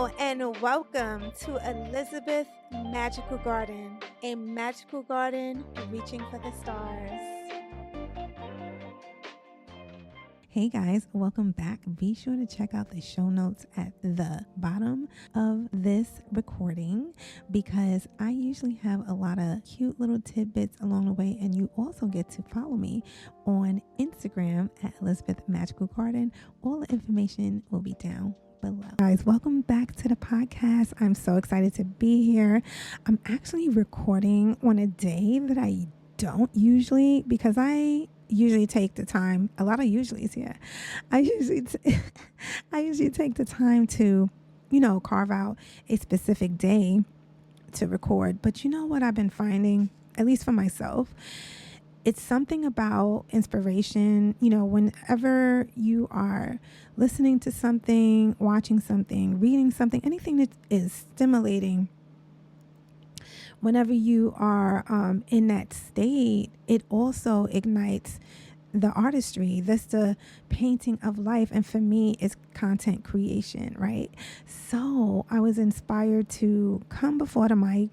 And welcome to Elizabeth Magical Garden, a magical garden reaching for the stars. Hey guys, welcome back. Be sure to check out the show notes at the bottom of this recording because I usually have a lot of cute little tidbits along the way, and you also get to follow me on Instagram at Elizabeth Magical Garden. All the information will be down below. Guys, welcome back to the podcast. I'm so excited to be here. I'm actually recording on a day that I don't usually, because I usually take the time, a lot of usuallys here. I usually take the time to, carve out a specific day to record. But you know what I've been finding, at least for myself, it's something about inspiration. Whenever you are listening to something, watching something, reading something, anything that is stimulating, whenever you are in that state, it also ignites the artistry. That's the painting of life. And for me, it's content creation, right? So I was inspired to come before the mic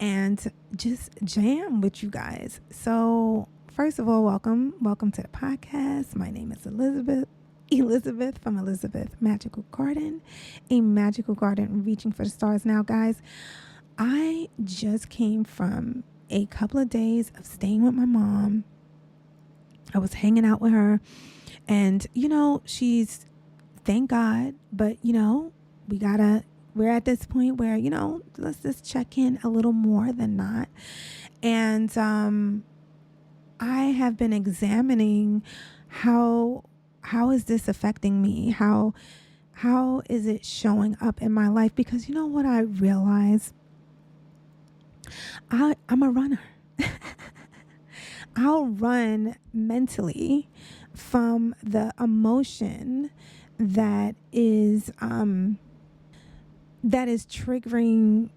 and just jam with you guys. So first of all, welcome to the podcast. My name is Elizabeth from Elizabeth Magical Garden, a magical garden reaching for the stars. Now, guys, I just came from a couple of days of staying with my mom. I was hanging out with her, and she's, thank God, but we're at this point where, let's just check in a little more than not. And I have been examining how is this affecting me? How is it showing up in my life? Because you know what I realized? I'm a runner. I'll run mentally from the emotion that is triggering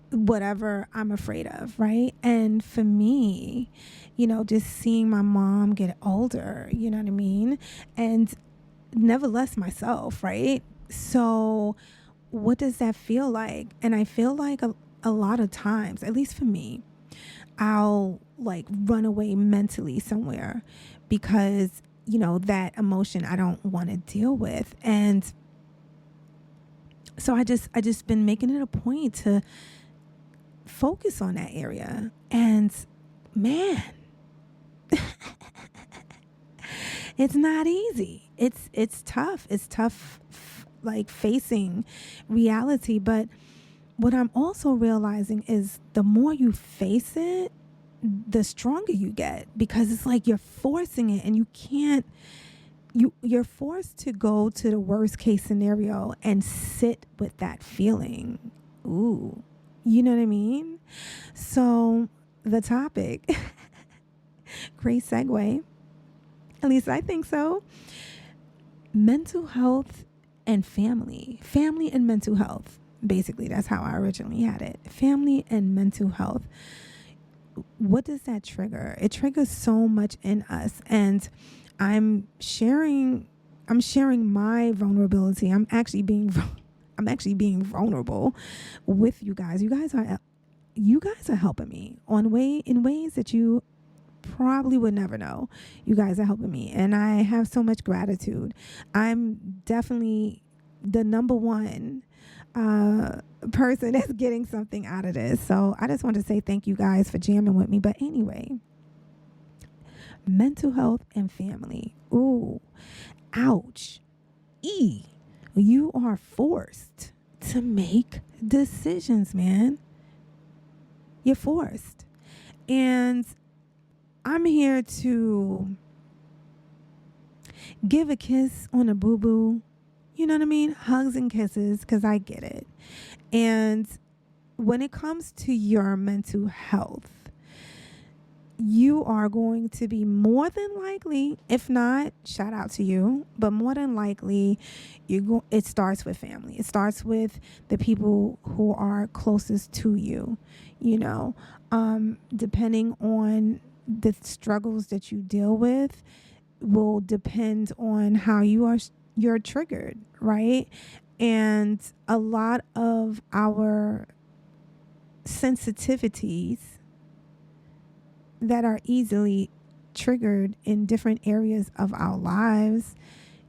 whatever I'm afraid of, right? And for me, just seeing my mom get older, you know what I mean? And nevertheless myself, right? So what does that feel like? And I feel like a lot of times, at least for me, I'll run away mentally somewhere because, that emotion I don't want to deal with. And so I just been making it a point to focus on that area. And man, it's not easy. It's tough. It's tough, facing reality. But what I'm also realizing is the more you face it, the stronger you get, because it's like you're forcing it, and you're forced to go to the worst case scenario and sit with that feeling. Ooh, you know what I mean? So the topic, great segue, at least I think so. Mental health and family and mental health. Basically, that's how I originally had it. Family and mental health. What does that trigger? It triggers so much in us. And I'm sharing my vulnerability. I'm actually being vulnerable with you guys. You guys are helping me in ways that you probably would never know. You guys are helping me, and I have so much gratitude. I'm definitely the number one person that's getting something out of this. So I just want to say thank you guys for jamming with me. But anyway, mental health and family. Ooh, ouch. You are forced to make decisions, man. You're forced. And I'm here to give a kiss on a boo-boo. You know what I mean? Hugs and kisses, because I get it. And when it comes to your mental health, you are going to be more than likely, if not, shout out to you, but more than likely, it starts with family. It starts with the people who are closest to you, depending on the struggles that you deal with will depend on how you're triggered, right? And a lot of our sensitivities that are easily triggered in different areas of our lives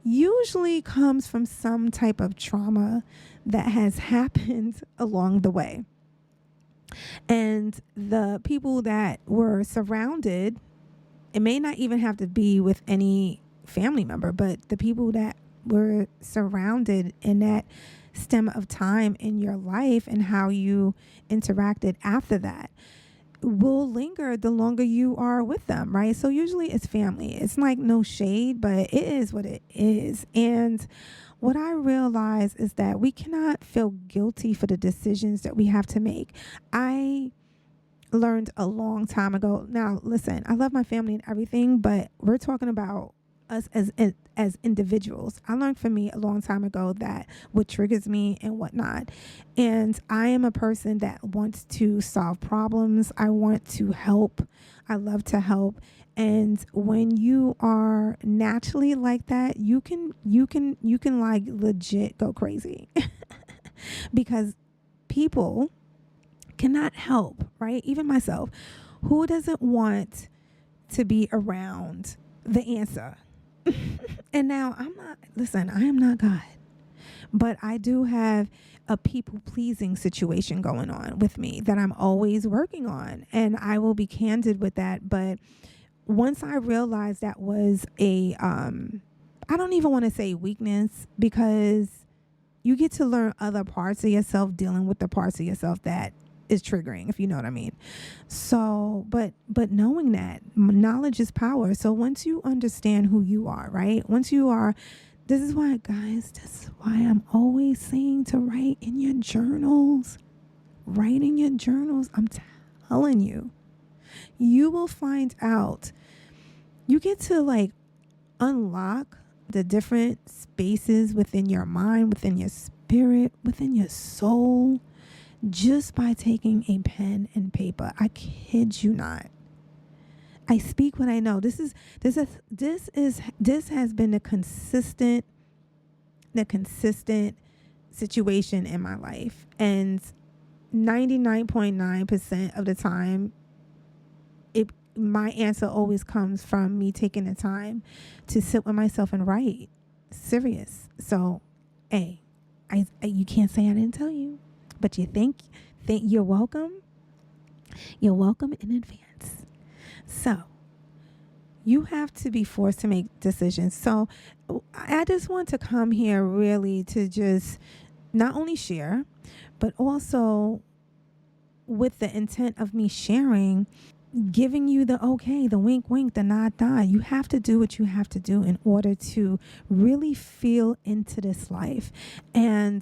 usually comes from some type of trauma that has happened along the way. And the people that were surrounded, it may not even have to be with any family member, but the people that were surrounded in that stem of time in your life and how you interacted after that will linger the longer you are with them, right? So usually it's family. It's like no shade, but it is what it is. And what I realize is that we cannot feel guilty for the decisions that we have to make. I learned a long time ago. Now, listen, I love my family and everything, but we're talking about us as individuals. I learned from me a long time ago that what triggers me and whatnot. And I am a person that wants to solve problems. I want to help. I love to help. And when you are naturally like that, you can like legit go crazy because people cannot help, right? Even myself, who doesn't want to be around the answer? And now I am not God, but I do have a people pleasing situation going on with me that I'm always working on. And I will be candid with that. But once I realized that was I don't even want to say weakness, because you get to learn other parts of yourself dealing with the parts of yourself that is triggering, if you know what I mean. So, but knowing that knowledge is power. So once you understand who you are, right? Once you are, this is why, guys, this is why I'm always saying to write in your journals. Write in your journals. I'm telling you, you will find out. You get to like unlock the different spaces within your mind, within your spirit, within your soul, just by taking a pen and paper. I kid you not. I speak what I know. This has been the consistent situation in my life. And 99.9% of the time, my answer always comes from me taking the time to sit with myself and write. Serious. So, hey, you can't say I didn't tell you. But you think you're welcome. You're welcome in advance. So you have to be forced to make decisions. So I just want to come here really to just not only share, but also with the intent of me sharing, giving you the okay, the wink, wink, the nod, nod. You have to do what you have to do in order to really feel into this life. And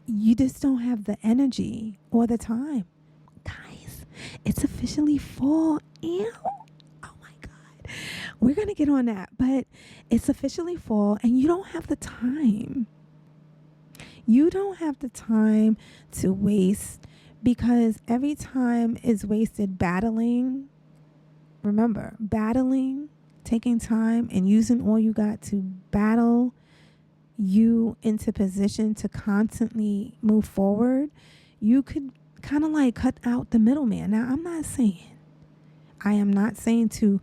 you just don't have the energy or the time. Guys, it's officially fall. Ew. Oh my God. We're going to get on that. But it's officially fall and you don't have the time. You don't have the time to waste, because every time is wasted battling. Remember, battling, taking time and using all you got to battle you into position to constantly move forward. You could kind of like cut out the middleman. Now, I am not saying to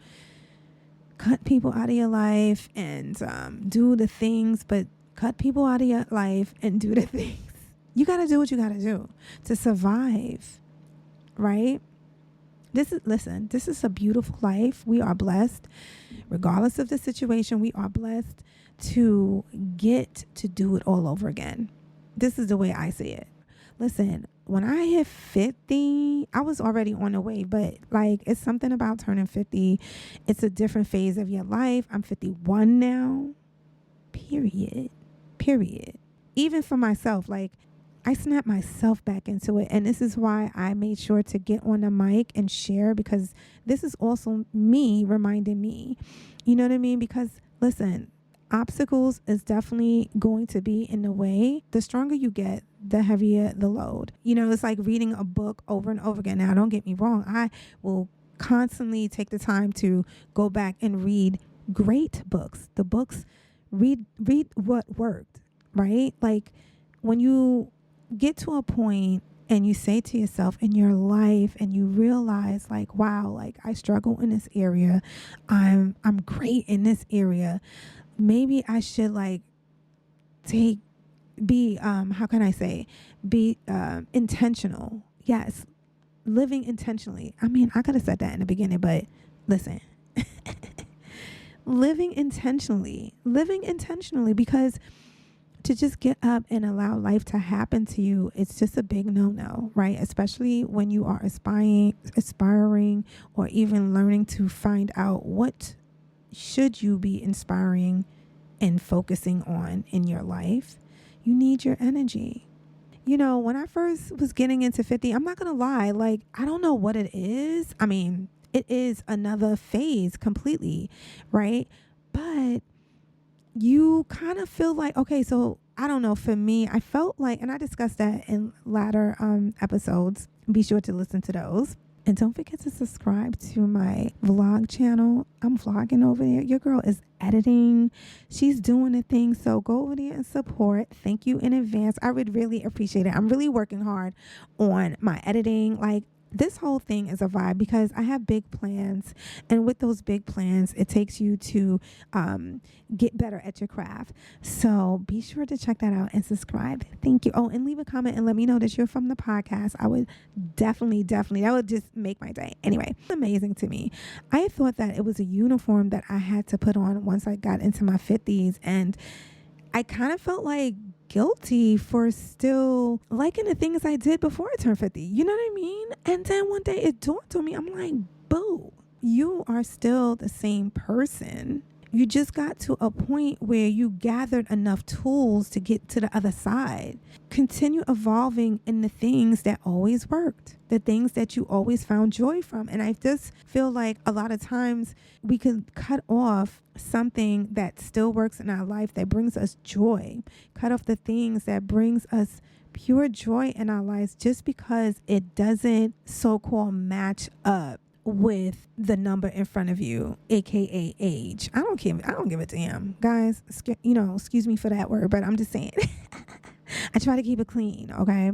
cut people out of your life and do the things, but cut people out of your life and do the things. You got to do what you got to do to survive, right? This is a beautiful life. We are blessed. Regardless of the situation, we are blessed to get to do it all over again. This is the way I see it. Listen, when I hit 50, I was already on the way, but like it's something about turning 50. It's a different phase of your life. I'm 51 now. Period. Even for myself, like I snapped myself back into it. And this is why I made sure to get on the mic and share, because this is also me reminding me, you know what I mean? Because listen, obstacles is definitely going to be in the way. The stronger you get, the heavier the load. You know, it's like reading a book over and over again. Now, don't get me wrong. I will constantly take the time to go back and read great books. The books, read what worked, right? Like, when you get to a point and you say to yourself in your life and you realize like, wow, like I struggle in this area. I'm great in this area. Maybe I should like be how can I say, be intentional. Yes, living intentionally. I mean, I could have said that in the beginning, but listen. Living intentionally, because to just get up and allow life to happen to you, it's just a big no-no, right? Especially when you are aspiring or even learning to find out what should you be inspiring and focusing on in your life. You need your energy. You know, when I first was getting into 50, I'm not going to lie, like, I don't know what it is. I mean, it is another phase completely, right? But you kind of feel like, okay, so I don't know. For me, I felt like, and I discussed that in latter episodes. Be sure to listen to those. And don't forget to subscribe to my vlog channel. I'm vlogging over there. Your girl is editing. She's doing the thing. So go over there and support. Thank you in advance. I would really appreciate it. I'm really working hard on my editing. Like, this whole thing is a vibe because I have big plans. And with those big plans, it takes you to get better at your craft. So be sure to check that out and subscribe. Thank you. Oh, and leave a comment and let me know that you're from the podcast. I would definitely, that would just make my day. Anyway, it's amazing to me. I thought that it was a uniform that I had to put on once I got into my 50s. And I kind of felt like guilty for still liking the things I did before I turned 50. You know what I mean? And then one day it dawned on me. I'm like, boo, you are still the same person. You just got to a point where you gathered enough tools to get to the other side. Continue evolving in the things that always worked, the things that you always found joy from. And I just feel like a lot of times we could cut off something that still works in our life that brings us joy, cut off the things that brings us pure joy in our lives just because it doesn't so-called match up with the number in front of you, aka age. I don't give a damn, guys. Excuse me for that word, but I'm just saying. I try to keep it clean, okay?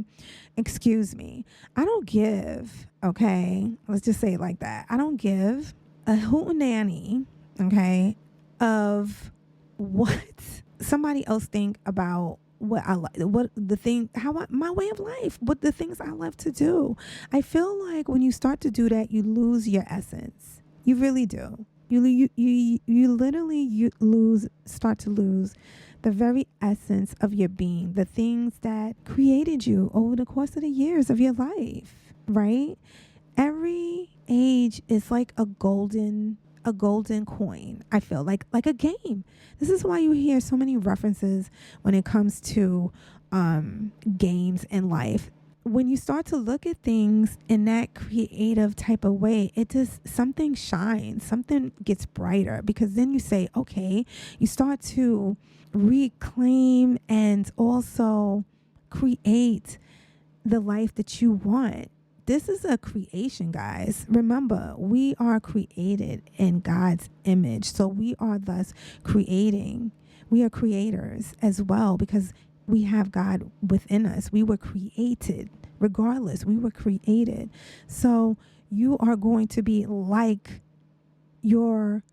Excuse me. I don't give, okay? Let's just say it like that. I don't give a hootenanny, okay, of what somebody else think about what I like, what the thing, my way of life, what the things I love to do. I feel like when you start to do that, you lose your essence. You really do. You literally start to lose the very essence of your being, the things that created you over the course of the years of your life, right? Every age is like a golden coin. I feel like a game. This is why you hear so many references when it comes to games in life. When you start to look at things in that creative type of way, it just, something shines, something gets brighter, because then you say, okay, you start to reclaim and also create the life that you want. This is a creation, guys. Remember, we are created in God's image. So we are thus creating. We are creators as well because we have God within us. We were created. Regardless, we were created. So you are going to be like your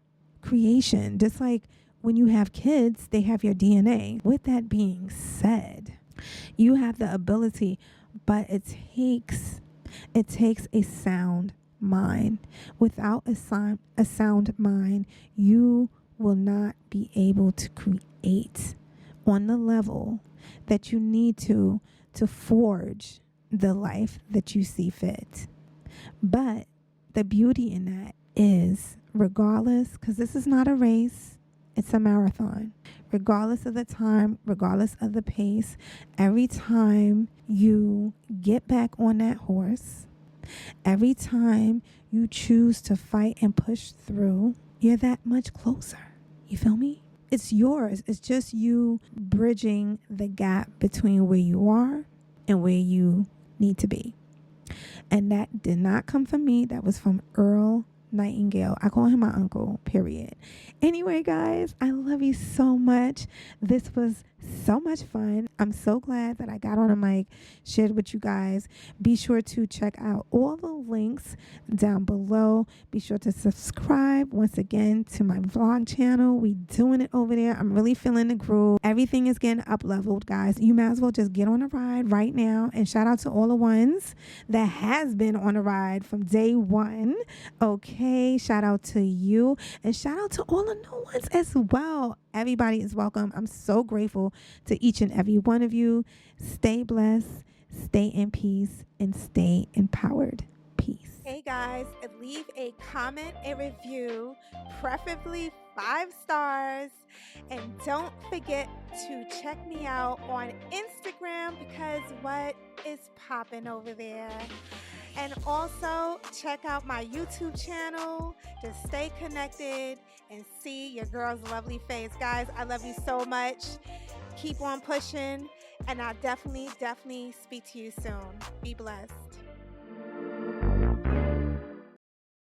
creation. Just like when you have kids, they have your DNA. With that being said, you have the ability, but it takes a sound mind. Without a sound mind, you will not be able to create on the level that you need to forge the life that you see fit. But the beauty in that is, regardless, because this is not a race, it's a marathon. Regardless of the time, regardless of the pace, every time you get back on that horse, every time you choose to fight and push through, you're that much closer. You feel me? It's yours. It's just you bridging the gap between where you are and where you need to be. And that did not come from me. That was from Earl Nightingale. I call him my uncle, period. Anyway, guys, I love you so much. This was So much fun. I'm so glad that I got on a mic, shared with you guys. Be sure to check out all the links down below. Be sure to subscribe once again to my vlog channel. We doing it over there. I'm really feeling the groove. Everything is getting up leveled, guys. You might as well just get on a ride right now. And shout out to all the ones that has been on a ride from day one. Okay, shout out to you, and shout out to all the new ones as well. Everybody is welcome. I'm so grateful to each and every one of you. Stay blessed, stay in peace, and stay empowered. Peace. Hey guys, leave a comment, a review, preferably 5 stars. And don't forget to check me out on Instagram, because what is popping over there? And also check out my YouTube channel to stay connected and see your girl's lovely face. Guys, I love you so much. Keep on pushing, and I'll definitely speak to you soon. Be blessed.